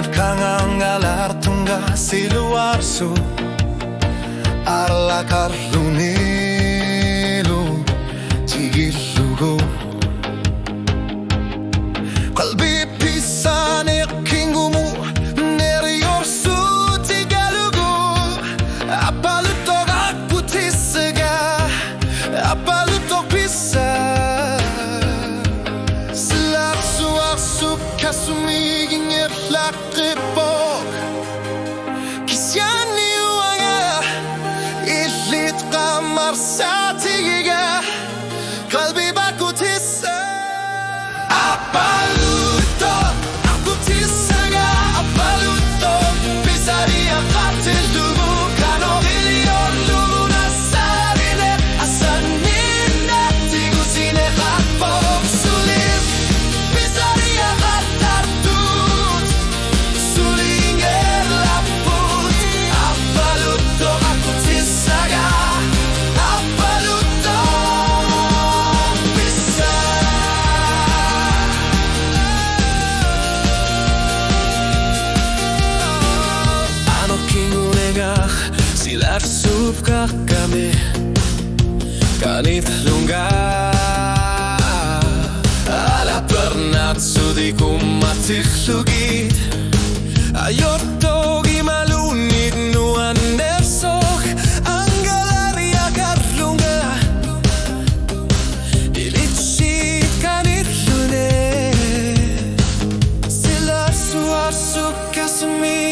Nagkangangalar tungga siluarso Arla karlunelo Tigillugo Qalbi pisane kingumu Neriyorsu tigalugo Apalutok akutisaga Apalutok pisa Slapsu arsu kasumigin Lakipok Kisyani wanga Ilit qamar satigiga Qalbi bakutisa Apaluto Akutisaga Apaluto Pisaria qatilugu Kano iliyor luguna sarine Asanina Tigusine qatpok sulim Pisaria qatartut Sulinger laput Apaluto akutisaga Apaluto pisa Ano kingunegak Silar subkak kami Kanit lungga Ala pernat sudiku matikhlugit Ayotogi malunid nuan nesok Anggalaria karlunga Ilitsit kanit lune Silar suar suk kasumi